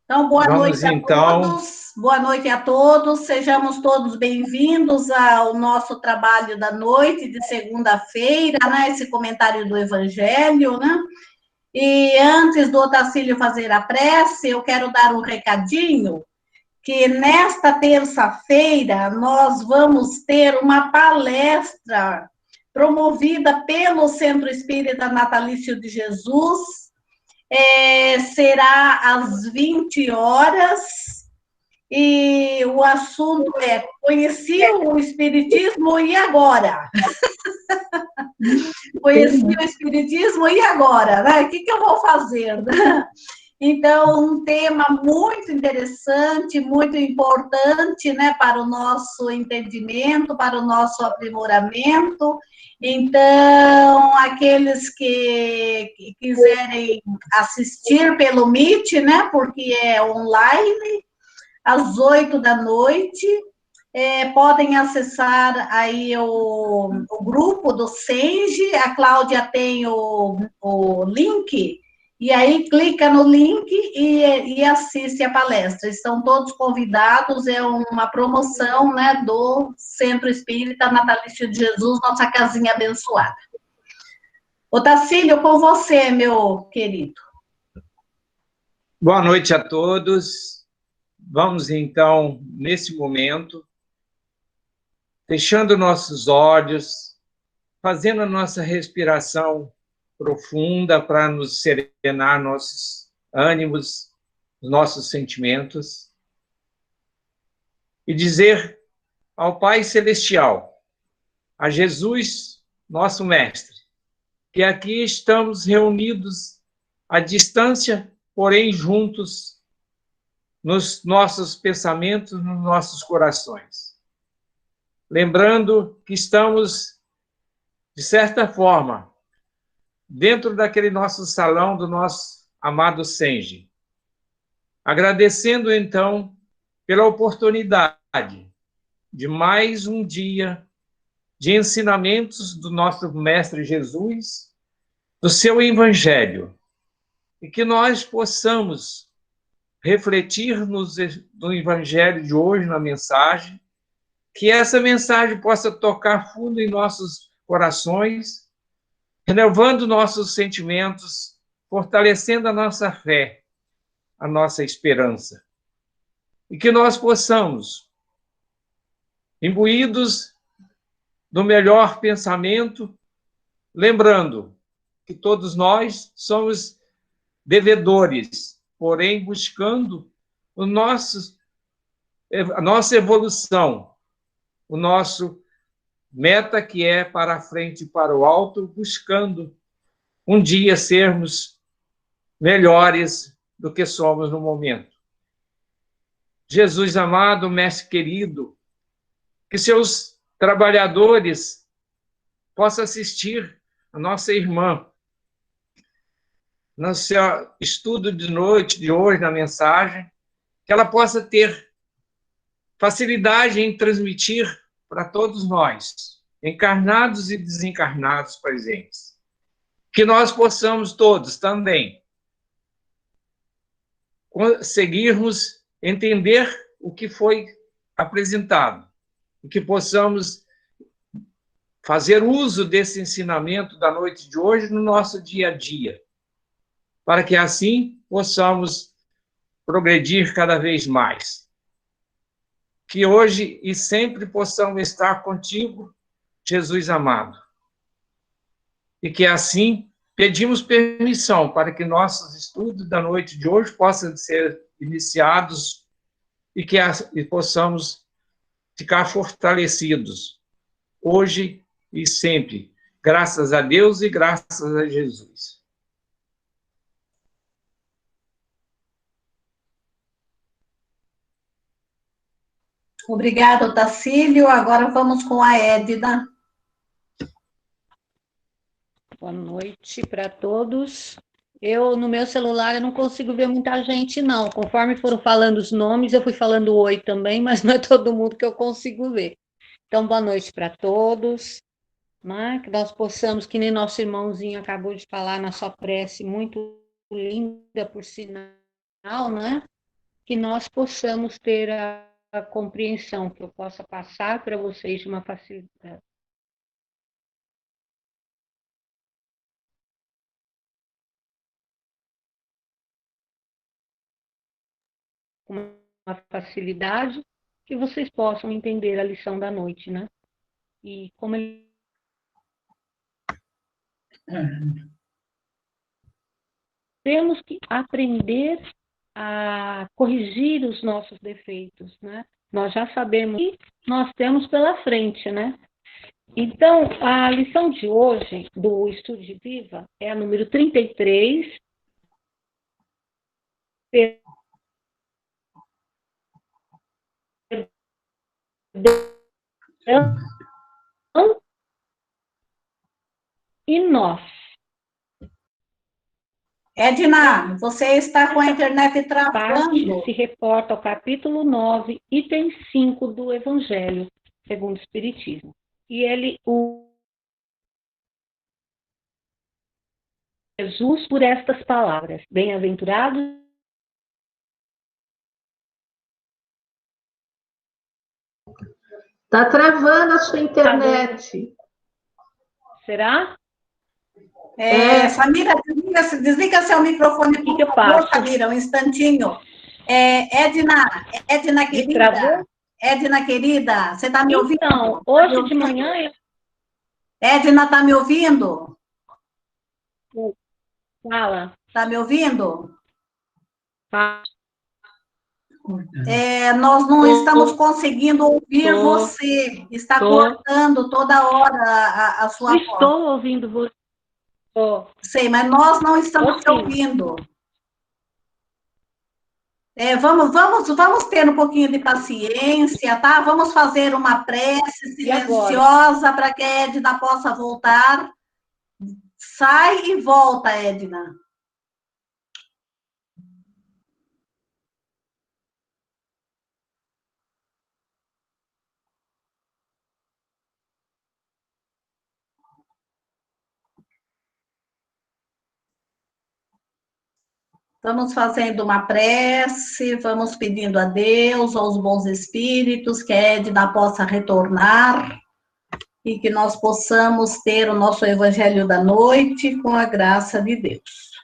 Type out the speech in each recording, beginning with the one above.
Então, Vamos então. boa noite a todos, sejamos todos bem-vindos ao nosso trabalho da noite de segunda-feira, né? Esse comentário do Evangelho, né? E antes do Otacílio fazer a prece, eu quero dar um recadinho, que nesta terça-feira nós vamos ter uma palestra promovida pelo Centro Espírita Natalício de Jesus, será às 20 horas, e o assunto é: conheci o Espiritismo e agora? Conheci o Espiritismo e agora? Né? O que eu vou fazer? Então, um tema muito interessante, muito importante, né, para o nosso entendimento, para o nosso aprimoramento. Então, aqueles que quiserem assistir pelo Meet, né, porque é online, às 8 da noite, podem acessar aí o grupo do Senge, a Cláudia tem o link, e aí clica no link e assiste a palestra. Estão todos convidados, é uma promoção, né, do Centro Espírita Natalício de Jesus, nossa casinha abençoada. Otacílio, com você, meu querido. Boa noite a todos. Vamos então, nesse momento, fechando nossos olhos, fazendo a nossa respiração profunda para nos serenar nossos ânimos, nossos sentimentos, e dizer ao Pai Celestial, a Jesus, nosso Mestre, que aqui estamos reunidos à distância, porém juntos, nos nossos pensamentos, nos nossos corações. Lembrando que estamos, de certa forma, dentro daquele nosso salão do nosso amado Senge. Agradecendo, então, pela oportunidade de mais um dia de ensinamentos do nosso Mestre Jesus, do seu Evangelho, e que nós possamos refletir no Evangelho de hoje, na mensagem, que essa mensagem possa tocar fundo em nossos corações, renovando nossos sentimentos, fortalecendo a nossa fé, a nossa esperança. E que nós possamos, imbuídos do melhor pensamento, lembrando que todos nós somos devedores, porém buscando a nossa evolução, o nosso meta que é para a frente e para o alto, buscando um dia sermos melhores do que somos no momento. Jesus amado, Mestre querido, que seus trabalhadores possam assistir a nossa irmã no seu estudo de noite, de hoje, na mensagem, que ela possa ter facilidade em transmitir para todos nós, encarnados e desencarnados presentes. Que nós possamos todos também conseguirmos entender o que foi apresentado, e que possamos fazer uso desse ensinamento da noite de hoje no nosso dia a dia, para que assim possamos progredir cada vez mais. Que hoje e sempre possamos estar contigo, Jesus amado. E que assim pedimos permissão para que nossos estudos da noite de hoje possam ser iniciados e que possamos ficar fortalecidos hoje e sempre, graças a Deus e graças a Jesus. Obrigada, Otacílio. Agora vamos com a Edna. Boa noite para todos. No meu celular, eu não consigo ver muita gente, não. Conforme foram falando os nomes, eu fui falando oi também, mas não é todo mundo que eu consigo ver. Então, boa noite para todos. Né? Que nós possamos, que nem nosso irmãozinho acabou de falar na sua prece, muito linda, por sinal, né? que nós possamos ter a compreensão, que eu possa passar para vocês de uma facilidade. Uma facilidade que vocês possam entender a lição da noite, né? E como ele... Temos que aprender a corrigir os nossos defeitos, né? Nós já sabemos o que nós temos pela frente, né? Então, a lição de hoje do Estudo de Viva é a número 33, e nós. Edna, você está com a internet Parte travando. se reporta ao capítulo 9, item 5 do Evangelho, segundo o Espiritismo. E Jesus por estas palavras, bem-aventurados. Está travando a sua internet. Será? Samira, desliga seu microfone, por favor, Samira, um instantinho. Edna querida. Edna querida, você está me ouvindo? Então, hoje de manhã... Edna, está me ouvindo? Fala. Está me ouvindo? Fala. Nós não estamos conseguindo ouvir você. Está cortando toda hora a sua voz. Estou ouvindo você. Sei, mas nós não estamos te ouvindo. Vamos ter um pouquinho de paciência, tá? Vamos fazer uma prece silenciosa para que a Edna possa voltar. Sai e volta, Edna. Vamos fazendo uma prece, vamos pedindo a Deus, aos bons espíritos, que a Edna possa retornar e que nós possamos ter o nosso Evangelho da noite com a graça de Deus.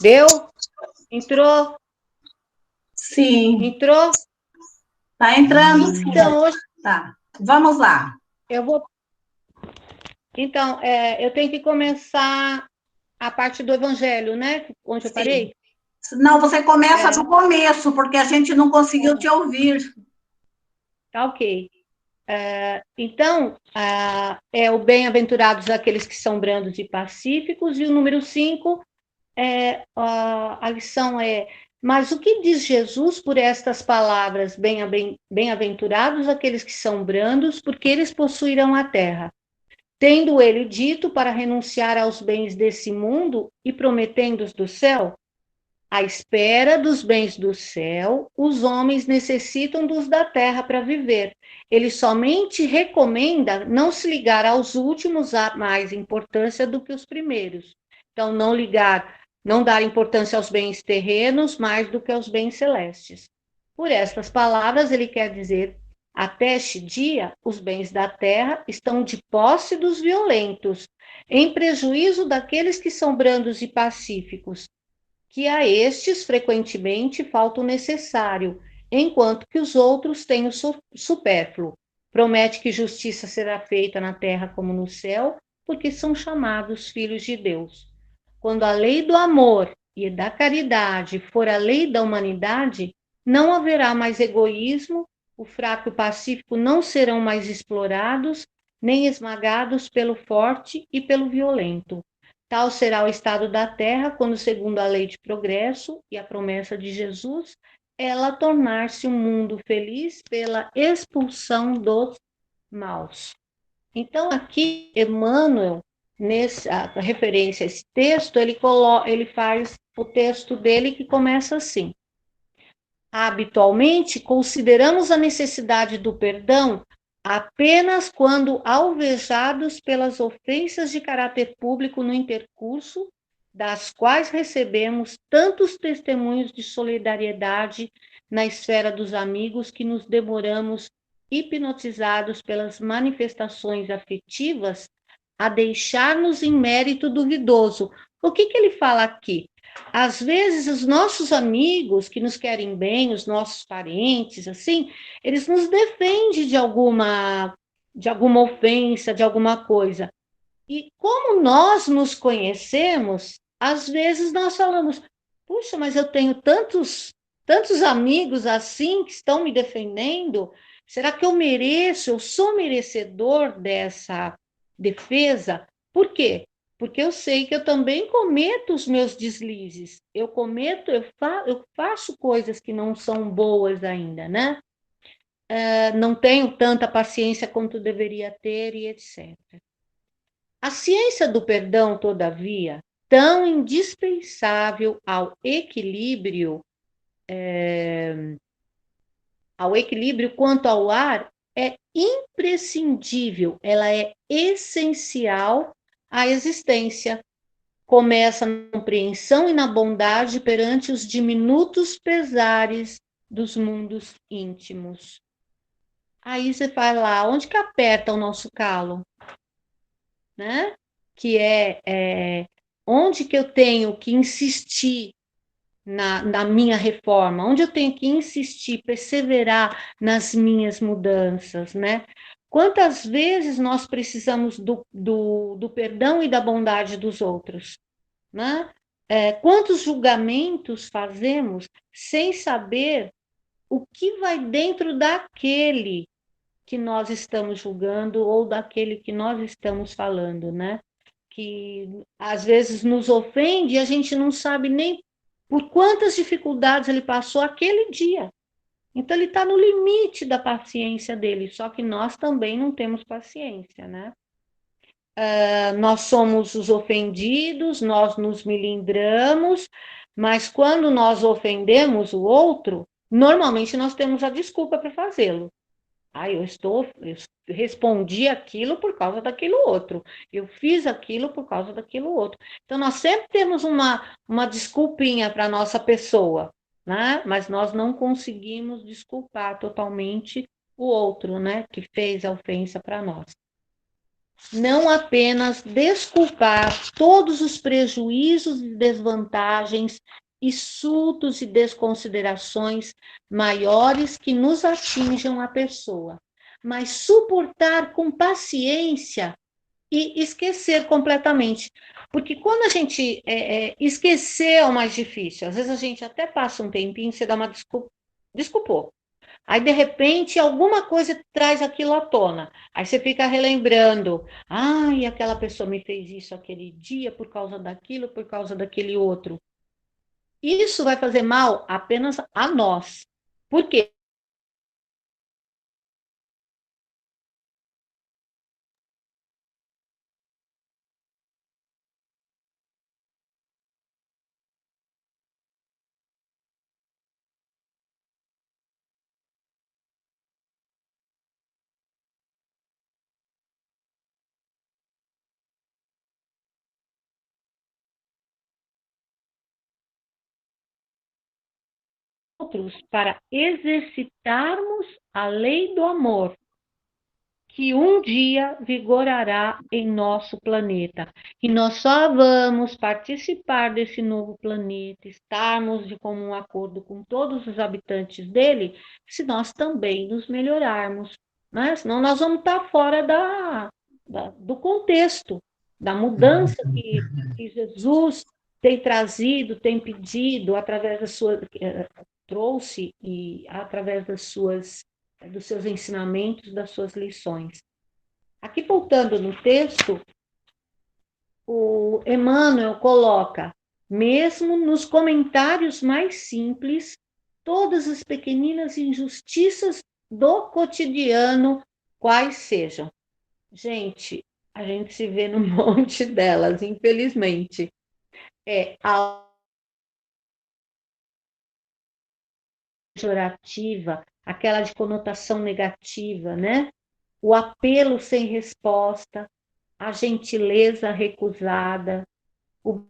Deu? Entrou? Sim. Entrou? Está entrando, sim. Então, hoje... Tá, vamos lá. Então, eu tenho que começar a parte do Evangelho, né? Onde eu parei? Não, você começa do começo, porque a gente não conseguiu te ouvir. Tá, ok. Então, o bem-aventurados aqueles que são brandos e pacíficos, e o número 5, a lição é: mas o que diz Jesus por estas palavras? Bem-aventurados aqueles que são brandos, porque eles possuirão a terra. Tendo ele dito para renunciar aos bens desse mundo e prometendo-os do céu? À espera dos bens do céu, os homens necessitam dos da terra para viver. Ele somente recomenda não se ligar aos últimos a mais importância do que os primeiros. Então, não dar importância aos bens terrenos mais do que aos bens celestes. Por estas palavras, ele quer dizer: até este dia, os bens da terra estão de posse dos violentos, em prejuízo daqueles que são brandos e pacíficos, que a estes frequentemente falta o necessário, enquanto que os outros têm o supérfluo. Promete que justiça será feita na terra como no céu, porque são chamados filhos de Deus. Quando a lei do amor e da caridade for a lei da humanidade, não haverá mais egoísmo, o fraco e o pacífico não serão mais explorados, nem esmagados pelo forte e pelo violento. Tal será o estado da terra quando, segundo a lei de progresso e a promessa de Jesus, ela tornar-se um mundo feliz pela expulsão dos maus. Então, aqui, Emmanuel nessa referência a esse texto, ele faz o texto dele que começa assim: habitualmente, consideramos a necessidade do perdão apenas quando alvejados pelas ofensas de caráter público no intercurso, das quais recebemos tantos testemunhos de solidariedade na esfera dos amigos que nos demoramos hipnotizados pelas manifestações afetivas a deixar-nos em mérito duvidoso. O que ele fala aqui? Às vezes, os nossos amigos que nos querem bem, os nossos parentes, assim, eles nos defendem de alguma ofensa, de alguma coisa. E como nós nos conhecemos, às vezes nós falamos: puxa, mas eu tenho tantos amigos assim que estão me defendendo. Será que eu mereço? Eu sou merecedor dessa defesa? Por quê? Porque eu sei que eu também cometo os meus deslizes. Eu faço coisas que não são boas ainda, né? Não tenho tanta paciência quanto deveria ter e etc. A ciência do perdão, todavia, tão indispensável ao equilíbrio quanto ao ar, é imprescindível, ela é essencial à existência. Começa na compreensão e na bondade perante os diminutos pesares dos mundos íntimos. Aí você vai lá, onde que aperta o nosso calo? Né? Que onde que eu tenho que insistir na minha reforma, onde eu tenho que insistir, perseverar nas minhas mudanças, né? Quantas vezes nós precisamos do perdão e da bondade dos outros, né? Quantos julgamentos fazemos sem saber o que vai dentro daquele que nós estamos julgando ou daquele que nós estamos falando, né? Que às vezes nos ofende e a gente não sabe nem por quantas dificuldades ele passou aquele dia. Então ele está no limite da paciência dele, só que nós também não temos paciência, né? Nós somos os ofendidos, nós nos melindramos, mas quando nós ofendemos o outro, normalmente nós temos a desculpa para fazê-lo. Eu respondi aquilo por causa daquilo outro. Eu fiz aquilo por causa daquilo outro. Então, nós sempre temos uma desculpinha para a nossa pessoa, né? Mas nós não conseguimos desculpar totalmente o outro, né? Que fez a ofensa para nós. Não apenas desculpar todos os prejuízos e desvantagens, insultos e desconsiderações maiores que nos atinjam a pessoa, mas suportar com paciência e esquecer completamente. Porque quando a gente esquecer é o mais difícil, às vezes a gente até passa um tempinho, você dá uma desculpou. Aí, de repente, alguma coisa traz aquilo à tona. Aí você fica relembrando. Aquela pessoa me fez isso aquele dia por causa daquilo, por causa daquele outro. Isso vai fazer mal apenas a nós. Por quê? Outros para exercitarmos a lei do amor, que um dia vigorará em nosso planeta. E nós só vamos participar desse novo planeta, estarmos de comum acordo com todos os habitantes dele, se nós também nos melhorarmos, né? Senão nós vamos estar fora do contexto, da mudança que Jesus tem trazido, tem pedido, através da sua... trouxe e através dos seus ensinamentos, das suas lições. Aqui, voltando no texto, o Emmanuel coloca, mesmo nos comentários mais simples, todas as pequeninas injustiças do cotidiano, quais sejam. Gente, A gente se vê num monte delas, infelizmente. A pejorativa, aquela de conotação negativa, né? O apelo sem resposta, a gentileza recusada, o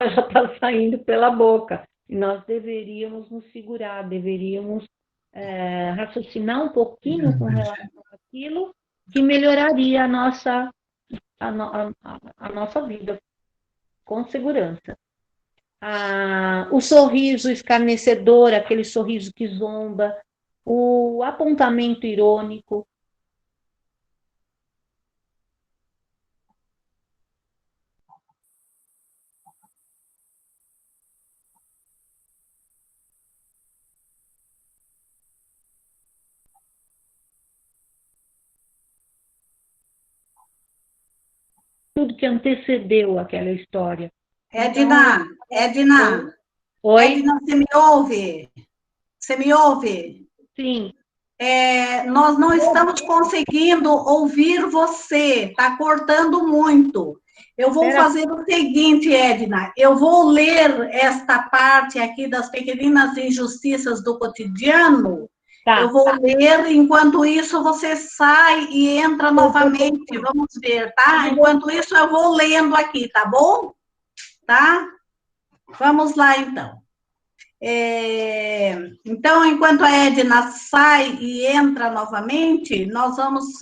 já está saindo pela boca. E nós deveríamos nos segurar, deveríamos raciocinar um pouquinho com relação àquilo que melhoraria a nossa vida, com segurança. O sorriso escarnecedor, aquele sorriso que zomba, o apontamento irônico. Tudo que antecedeu aquela história. Edna, Edna, Oi? Edna, você me ouve? Você me ouve? Sim. Nós não estamos conseguindo ouvir você, está cortando muito. Eu vou fazer o seguinte, Edna, eu vou ler esta parte aqui das pequeninas injustiças do cotidiano. Tá. Eu vou ler, enquanto isso você sai e entra novamente, vamos ver, tá? Enquanto isso eu vou lendo aqui, tá bom? Tá? Vamos lá, então. Então, enquanto a Edna sai e entra novamente,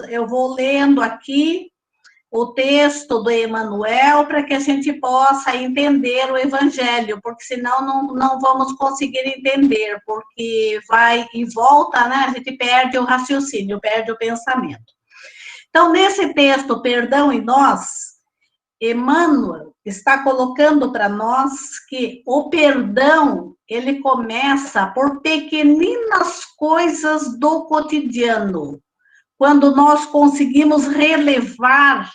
eu vou lendo aqui o texto do Emmanuel para que a gente possa entender o Evangelho, porque senão não vamos conseguir entender, porque vai e volta, né? A gente perde o raciocínio, perde o pensamento. Então, nesse texto, Perdão em Nós, Emmanuel está colocando para nós que o perdão, ele começa por pequeninas coisas do cotidiano. Quando nós conseguimos relevar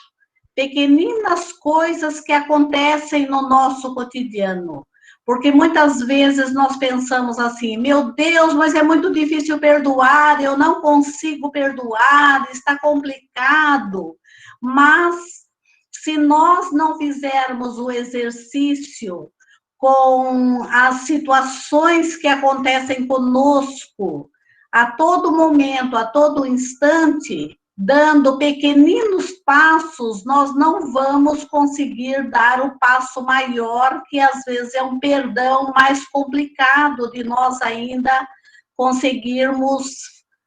pequeninas coisas que acontecem no nosso cotidiano. Porque muitas vezes nós pensamos assim, meu Deus, mas é muito difícil perdoar, eu não consigo perdoar, está complicado. Mas se nós não fizermos o exercício com as situações que acontecem conosco, a todo momento, a todo instante, dando pequeninos passos, nós não vamos conseguir dar o passo maior, que às vezes é um perdão mais complicado de nós ainda conseguirmos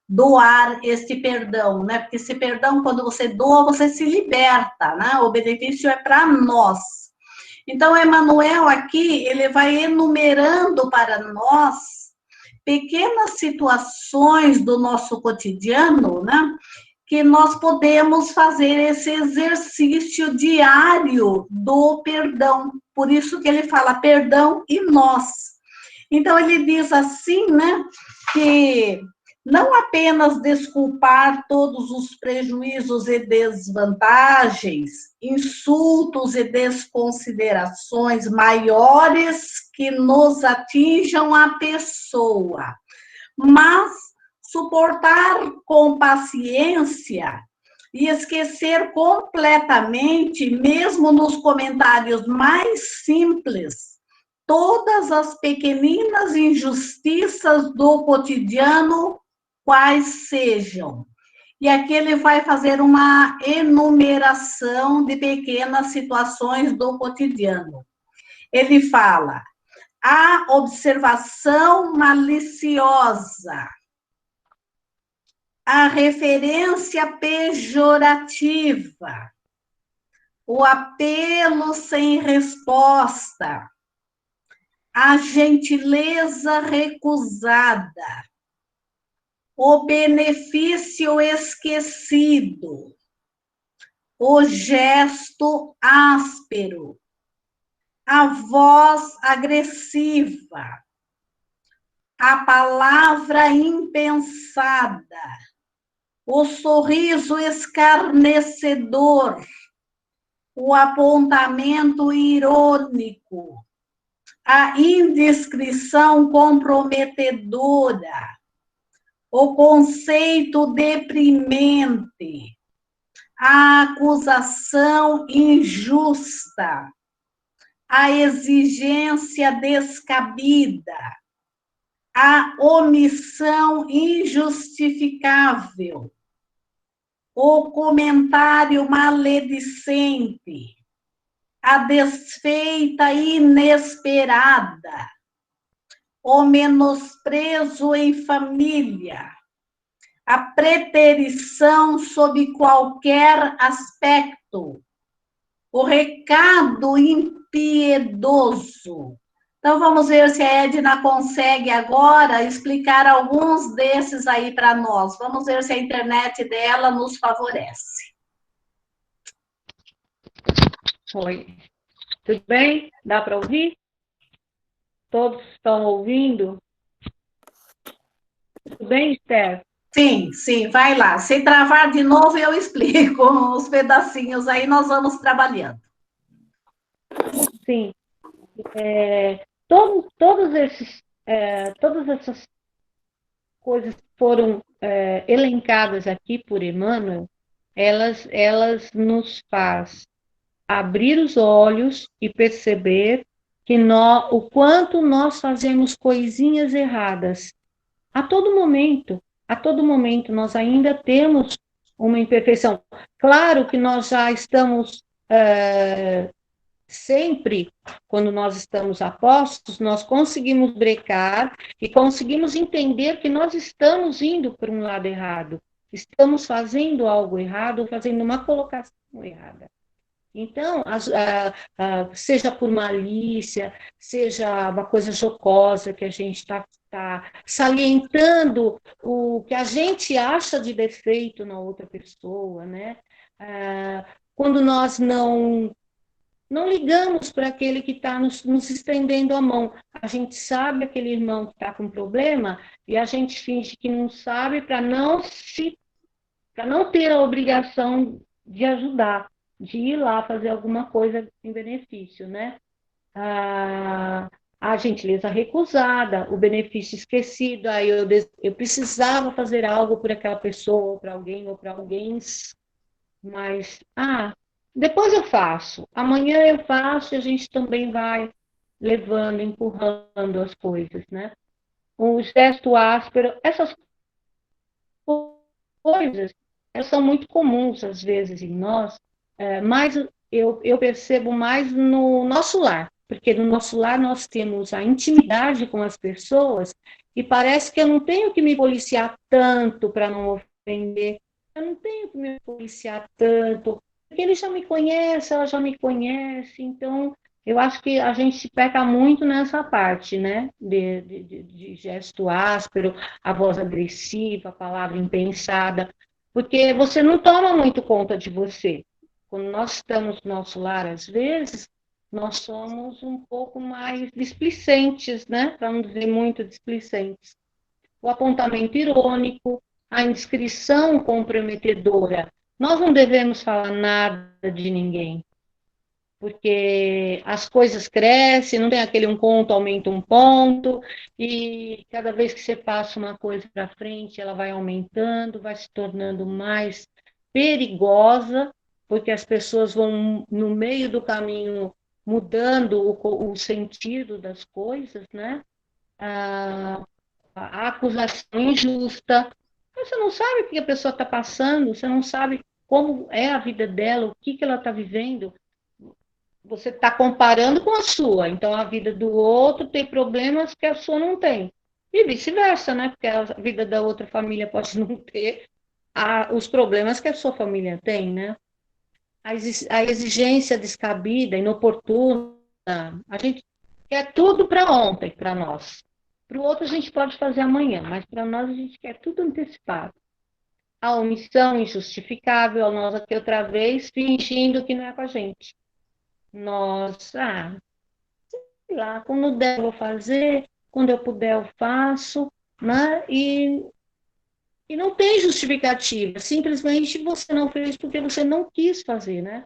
doar esse perdão, né? Porque esse perdão, quando você doa, você se liberta, né? O benefício é para nós. Então, Emmanuel aqui, ele vai enumerando para nós pequenas situações do nosso cotidiano, né? Que nós podemos fazer esse exercício diário do perdão. Por isso que ele fala perdão e nós. Então, ele diz assim, né? Que não apenas desculpar todos os prejuízos e desvantagens, insultos e desconsiderações maiores que nos atinjam a pessoa, mas suportar com paciência e esquecer completamente, mesmo nos comentários mais simples, todas as pequeninas injustiças do cotidiano, quais sejam. E aqui ele vai fazer uma enumeração de pequenas situações do cotidiano. Ele fala: a observação maliciosa, a referência pejorativa, o apelo sem resposta, a gentileza recusada, o benefício esquecido, o gesto áspero, a voz agressiva, a palavra impensada, o sorriso escarnecedor, o apontamento irônico, a indiscrição comprometedora, o conceito deprimente, a acusação injusta, a exigência descabida, a omissão injustificável, o comentário maledicente, a desfeita inesperada, o menosprezo em família, a preterição sob qualquer aspecto, o recado impiedoso. Então, vamos ver se a Edna consegue agora explicar alguns desses aí para nós. Vamos ver se a internet dela nos favorece. Oi. Tudo bem? Dá para ouvir? Todos estão ouvindo? Tudo bem, Esther? Sim, sim, vai lá. Se travar de novo, eu explico os pedacinhos aí, nós vamos trabalhando. Sim. Todas essas coisas que foram elencadas aqui por Emmanuel, elas nos faz abrir os olhos e perceber que o quanto nós fazemos coisinhas erradas. A todo momento nós ainda temos uma imperfeição. Claro que nós já estamos sempre, quando nós estamos a postos, nós conseguimos brecar e conseguimos entender que nós estamos indo para um lado errado, estamos fazendo algo errado, fazendo uma colocação errada. Então, seja por malícia, seja uma coisa jocosa que a gente está salientando o que a gente acha de defeito na outra pessoa, né? Quando nós não ligamos para aquele que está nos estendendo a mão. A gente sabe aquele irmão que está com problema e a gente finge que não sabe para não ter a obrigação de ajudar, de ir lá fazer alguma coisa em benefício, né? A gentileza recusada, o benefício esquecido, aí eu precisava fazer algo por aquela pessoa, ou para alguém, mas, depois eu faço, amanhã eu faço e a gente também vai levando, empurrando as coisas, né? O gesto áspero, essas coisas, elas são muito comuns às vezes em nós, mas eu percebo mais no nosso lar, porque no nosso lar nós temos a intimidade com as pessoas e parece que eu não tenho que me policiar tanto para não ofender, eu não tenho que me policiar tanto, porque ele já me conhece, ela já me conhece, então eu acho que a gente peca muito nessa parte, né, de gesto áspero, a voz agressiva, a palavra impensada, porque você não toma muito conta de você. Quando nós estamos no nosso lar, às vezes, nós somos um pouco mais displicentes, né, para não dizer muito displicentes. O apontamento irônico, a indiscrição comprometedora. Nós não devemos falar nada de ninguém, porque as coisas crescem, não tem aquele um ponto aumenta um ponto, e cada vez que você passa uma coisa para frente, ela vai aumentando, vai se tornando mais perigosa, porque as pessoas vão, no meio do caminho, mudando o sentido das coisas, né? A acusação injusta. Você não sabe o que a pessoa está passando, você não sabe como é a vida dela, o que ela está vivendo. Você está comparando com a sua, então a vida do outro tem problemas que a sua não tem. E vice-versa, né? Porque a vida da outra família pode não ter os problemas que a sua família tem, né? A exigência descabida, inoportuna, a gente quer tudo para ontem, para nós. Para o outro a gente pode fazer amanhã, mas para nós a gente quer tudo antecipado. a omissão injustificável, a nós aqui outra vez fingindo que não é com a gente. Nós, sei lá, quando der eu vou fazer, quando eu puder eu faço, né? E não tem justificativa, simplesmente você não fez porque você não quis fazer, né?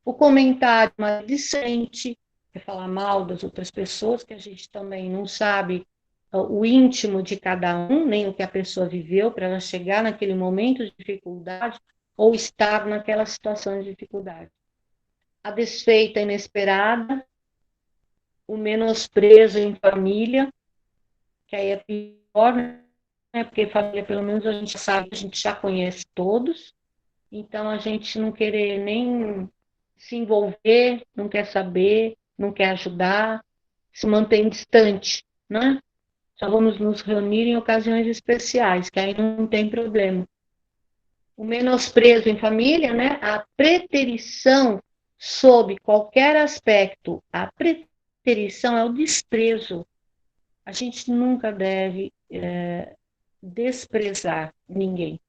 O comentário maledicente, é falar mal das outras pessoas, que a gente também não sabe o íntimo de cada um, nem o que a pessoa viveu para ela chegar naquele momento de dificuldade ou estar naquela situação de dificuldade. A desfeita inesperada, o menosprezo em família, que aí é pior, né? Porque família, pelo menos, a gente sabe, a gente já conhece todos, então a gente não querer nem se envolver, não quer saber, não quer ajudar, se mantém distante, né? Só vamos nos reunir em ocasiões especiais, que aí não tem problema. O menosprezo em família, né? A preterição sob qualquer aspecto, a preterição é o desprezo. A gente nunca deve desprezar ninguém.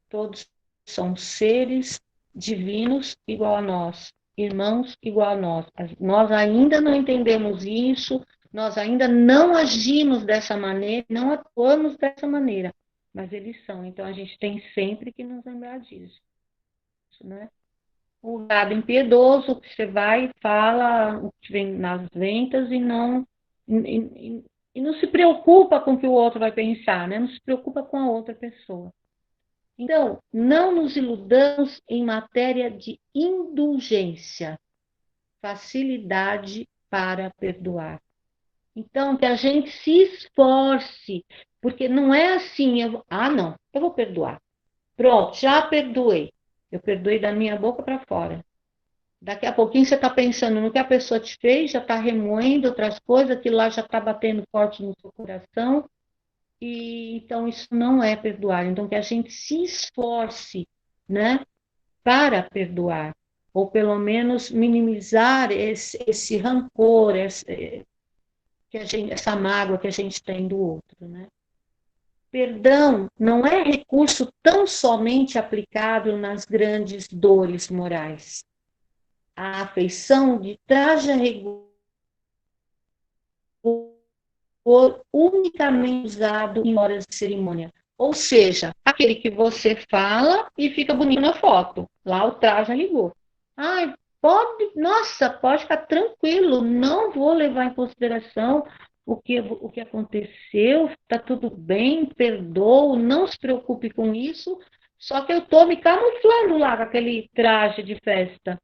Todos são seres divinos igual a nós, irmãos igual a nós. Nós ainda não entendemos isso, nós ainda não agimos dessa maneira, não atuamos dessa maneira, mas eles são. Então a gente tem sempre que nos lembrar disso, né? O gado impiedoso, que você vai e fala o que vem nas ventas e não se preocupa com o que o outro vai pensar, né? Não se preocupa com a outra pessoa. Então, não nos iludamos em matéria de indulgência, facilidade para perdoar. Então, que a gente se esforce, porque não é assim, não, eu vou perdoar. Pronto, já perdoei. Eu perdoei da minha boca para fora. Daqui a pouquinho você está pensando no que a pessoa te fez, já está remoendo outras coisas, aquilo lá já está batendo forte no seu coração. E então isso não é perdoar. Então que a gente se esforce, né, para perdoar, ou pelo menos minimizar esse rancor, essa mágoa que a gente tem do outro, né? Perdão não é recurso tão somente aplicável nas grandes dores morais. A afeição de traja rigor unicamente usado em horas de cerimônia. Ou seja, aquele que você fala e fica bonito na foto. Lá o traje a rigor. Pode ficar tranquilo, não vou levar em consideração o que aconteceu, está tudo bem, perdoo, não se preocupe com isso, só que eu estou me camuflando lá com aquele traje de festa.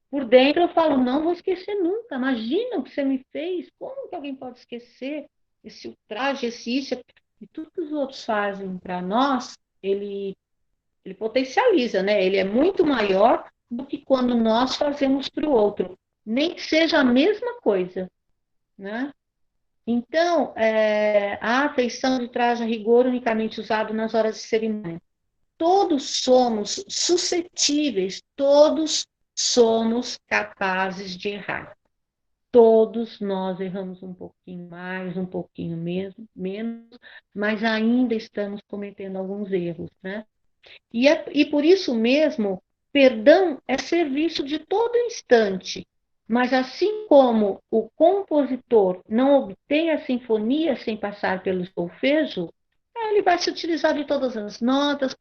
Por dentro eu falo, não vou esquecer nunca, imagina o que você me fez, como que alguém pode esquecer esse ultraje, isso, e tudo que os outros fazem para nós, ele potencializa, né? Ele é muito maior do que quando nós fazemos para o outro, nem que seja a mesma coisa, né? Então, a afeição de traje a rigor unicamente usado nas horas de cerimônia. Todos somos suscetíveis, todos somos capazes de errar. Todos nós erramos um pouquinho mais, um pouquinho menos, mas ainda estamos cometendo alguns erros, né? E por isso mesmo, perdão é serviço de todo instante. Mas assim como o compositor não obtém a sinfonia sem passar pelo solfejo, ele vai se utilizar de todas as notas,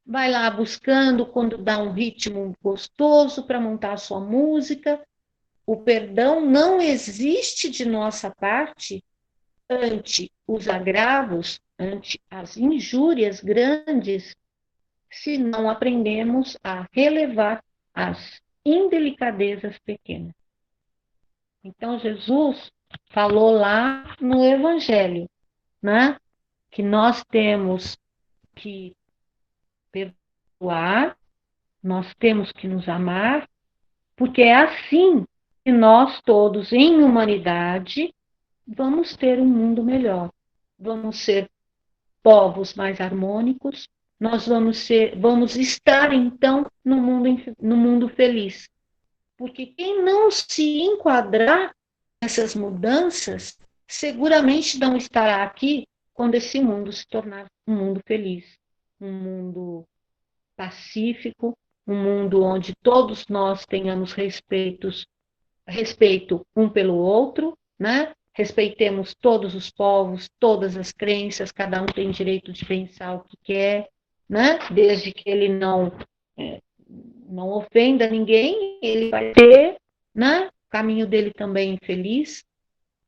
vai lá buscando quando dá um ritmo gostoso para montar a sua música. O perdão não existe de nossa parte ante os agravos, ante as injúrias grandes, se não aprendemos a relevar as indelicadezas pequenas. Então, Jesus falou lá no Evangelho, né, que nós temos que perdoar, nós temos que nos amar, porque é assim que nós todos, em humanidade, vamos ter um mundo melhor. Vamos ser povos mais harmônicos, nós vamos estar, então, no mundo feliz. Porque quem não se enquadrar nessas mudanças, seguramente não estará aqui quando esse mundo se tornar um mundo feliz. um mundo pacífico, um mundo onde todos nós tenhamos respeito um pelo outro, né? Respeitemos todos os povos, todas as crenças, cada um tem direito de pensar o que quer, né? Desde que ele não ofenda ninguém, ele vai ter, né? O caminho dele também feliz.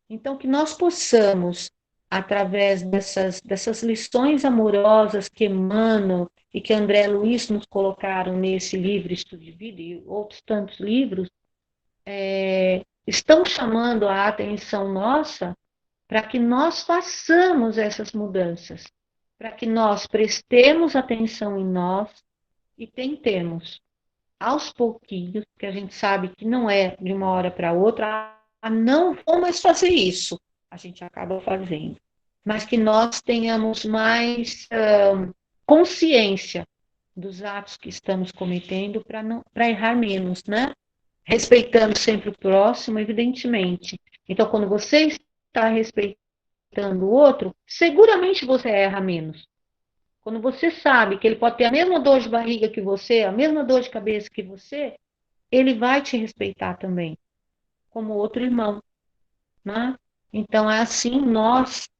Então, que nós possamos, através dessas lições amorosas que emanam e que André Luiz nos colocaram nesse livro Estudo de Vida e outros tantos livros, estão chamando a atenção nossa para que nós façamos essas mudanças, para que nós prestemos atenção em nós e tentemos, aos pouquinhos, que a gente sabe que não é de uma hora para outra, não vou mais fazer isso, a gente acaba fazendo, mas que nós tenhamos mais consciência dos atos que estamos cometendo para errar menos, né? Respeitando sempre o próximo, evidentemente. Então, quando você está respeitando o outro, seguramente você erra menos. Quando você sabe que ele pode ter a mesma dor de barriga que você, a mesma dor de cabeça que você, ele vai te respeitar também, como outro irmão, né? Então, é assim nós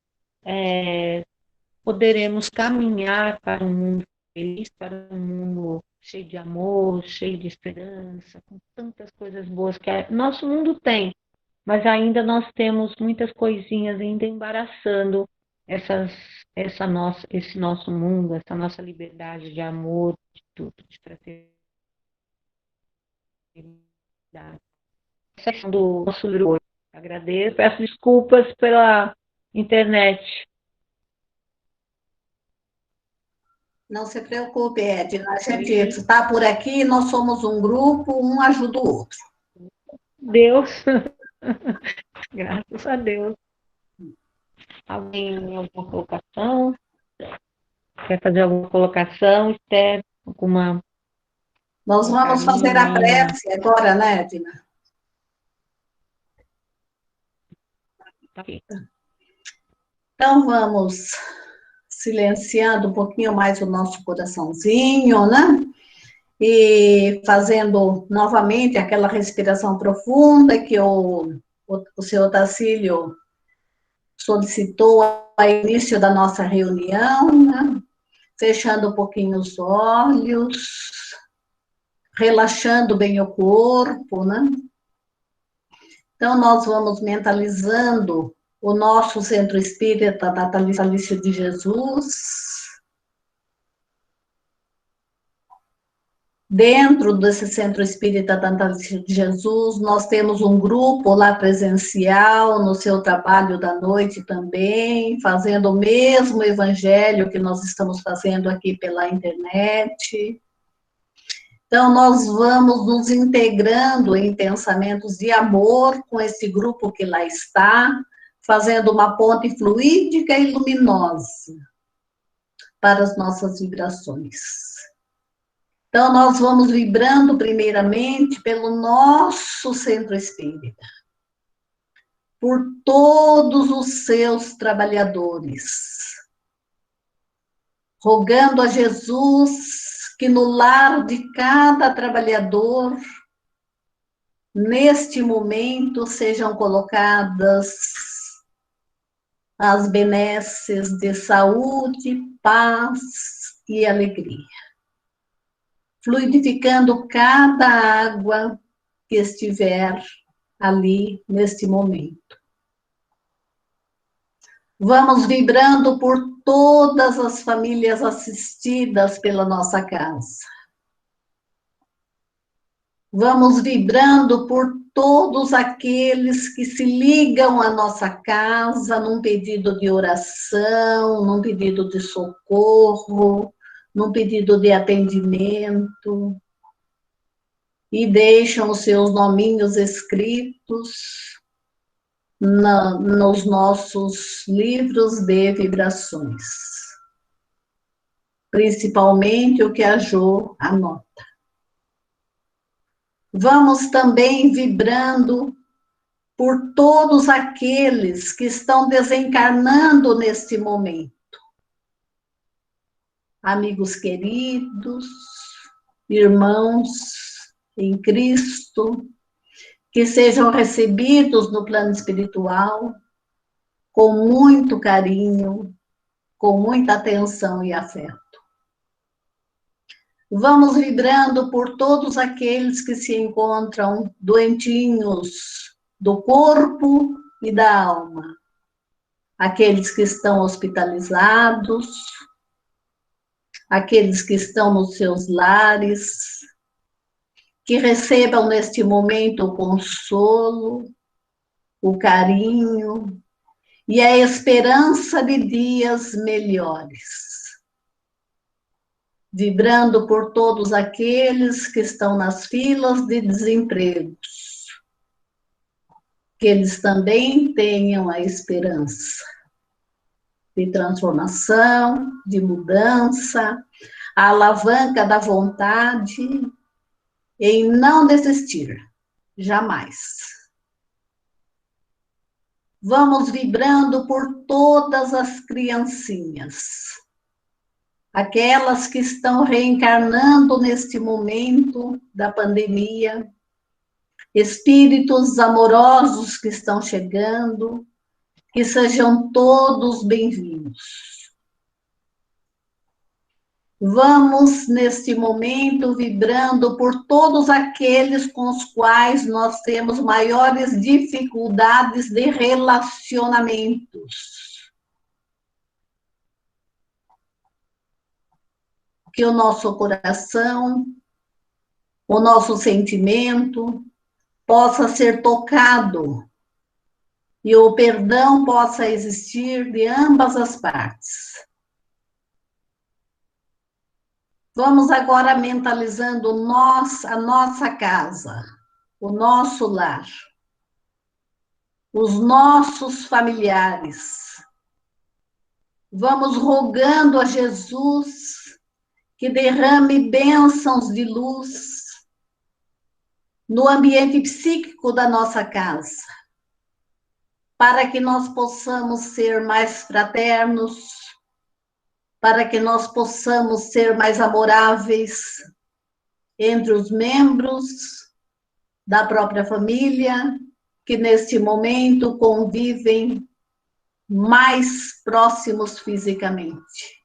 poderemos caminhar para um mundo feliz, para um mundo cheio de amor, cheio de esperança, com tantas coisas boas que nosso mundo tem, mas ainda nós temos muitas coisinhas ainda embaraçando esse nosso mundo, essa nossa liberdade de amor, de tudo, de fraternidade. Essa é do nosso livro hoje. Agradeço, peço desculpas pela internet. Não se preocupe, Edna. A gente está por aqui, nós somos um grupo, um ajuda o outro. Deus, graças a Deus. Alguém alguma colocação? Quer fazer alguma colocação, Esther? Alguma? Nós vamos fazer a prece agora, né, Edna? Então, vamos silenciando um pouquinho mais o nosso coraçãozinho, né? E fazendo novamente aquela respiração profunda que o senhor Tacílio solicitou ao início da nossa reunião, né? Fechando um pouquinho os olhos, relaxando bem o corpo, né? Então, nós vamos mentalizando o nosso centro espírita natalício de Jesus. Dentro desse centro espírita natalício de Jesus, nós temos um grupo lá presencial, no seu trabalho da noite também, fazendo o mesmo evangelho que nós estamos fazendo aqui pela internet. Então, nós vamos nos integrando em pensamentos de amor com esse grupo que lá está, fazendo uma ponte fluídica e luminosa para as nossas vibrações. Então, nós vamos vibrando primeiramente pelo nosso centro espírita, por todos os seus trabalhadores, rogando a Jesus que no lar de cada trabalhador, neste momento, sejam colocadas as benesses de saúde, paz e alegria, fluidificando cada água que estiver ali neste momento. Vamos vibrando por todas as famílias assistidas pela nossa casa. Vamos vibrando por todos aqueles que se ligam à nossa casa num pedido de oração, num pedido de socorro, num pedido de atendimento, e deixam os seus nominhos escritos nos nossos livros de vibrações. Principalmente o que a Jo anota. Vamos também vibrando por todos aqueles que estão desencarnando neste momento. amigos queridos, irmãos em Cristo, que sejam recebidos no plano espiritual com muito carinho, com muita atenção e afeto. Vamos vibrando por todos aqueles que se encontram doentinhos do corpo e da alma, aqueles que estão hospitalizados, aqueles que estão nos seus lares, que recebam neste momento o consolo, o carinho e a esperança de dias melhores. Vibrando por todos aqueles que estão nas filas de desempregos, que eles também tenham a esperança de transformação, de mudança, a alavanca da vontade em não desistir, jamais. Vamos vibrando por todas as criancinhas, aquelas que estão reencarnando neste momento da pandemia, espíritos amorosos que estão chegando, que sejam todos bem-vindos. Vamos, neste momento, vibrando por todos aqueles com os quais nós temos maiores dificuldades de relacionamentos. Que o nosso coração, o nosso sentimento possa ser tocado e o perdão possa existir de ambas as partes. Vamos agora mentalizando a nossa casa, o nosso lar, os nossos familiares. Vamos rogando a Jesus que derrame bênçãos de luz no ambiente psíquico da nossa casa, para que nós possamos ser mais fraternos, para que nós possamos ser mais amoráveis entre os membros da própria família, que neste momento convivem mais próximos fisicamente.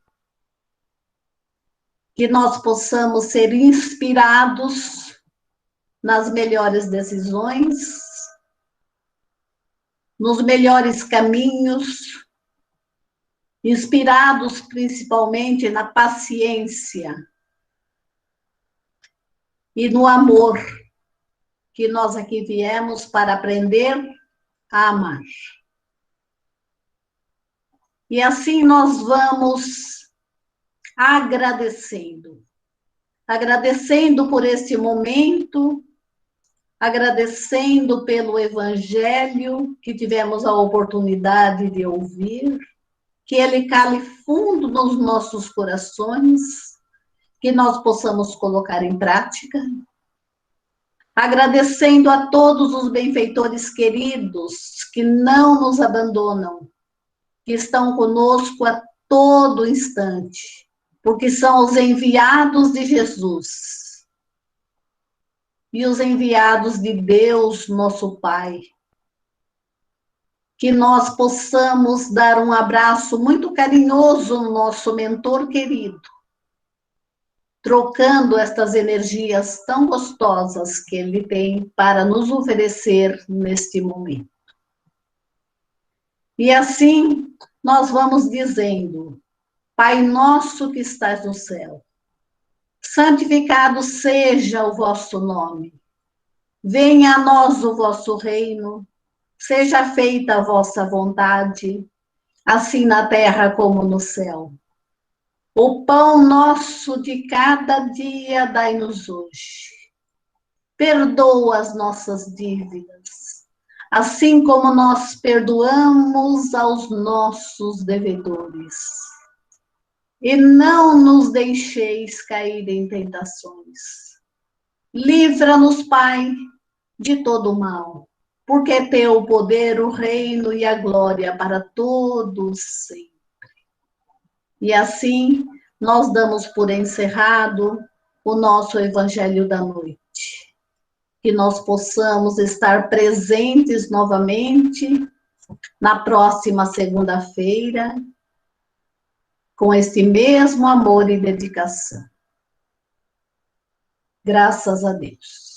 Que nós possamos ser inspirados nas melhores decisões, nos melhores caminhos, inspirados principalmente na paciência e no amor, que nós aqui viemos para aprender a amar. E assim nós vamos agradecendo por este momento, agradecendo pelo Evangelho que tivemos a oportunidade de ouvir, que ele cale fundo nos nossos corações, que nós possamos colocar em prática, agradecendo a todos os benfeitores queridos que não nos abandonam, que estão conosco a todo instante, porque são os enviados de Jesus e os enviados de Deus, nosso Pai. Que nós possamos dar um abraço muito carinhoso no nosso mentor querido, trocando estas energias tão gostosas que ele tem para nos oferecer neste momento. E assim nós vamos dizendo: Pai nosso que estás no céu, santificado seja o vosso nome. Venha a nós o vosso reino, seja feita a vossa vontade, assim na terra como no céu. O pão nosso de cada dia dai-nos hoje. Perdoa as nossas dívidas, assim como nós perdoamos aos nossos devedores. E não nos deixeis cair em tentações. Livra-nos, Pai, de todo mal, porque é teu o poder, o reino e a glória para todos sempre. E assim, nós damos por encerrado o nosso Evangelho da Noite. Que nós possamos estar presentes novamente na próxima segunda-feira, com esse mesmo amor e dedicação. Graças a Deus.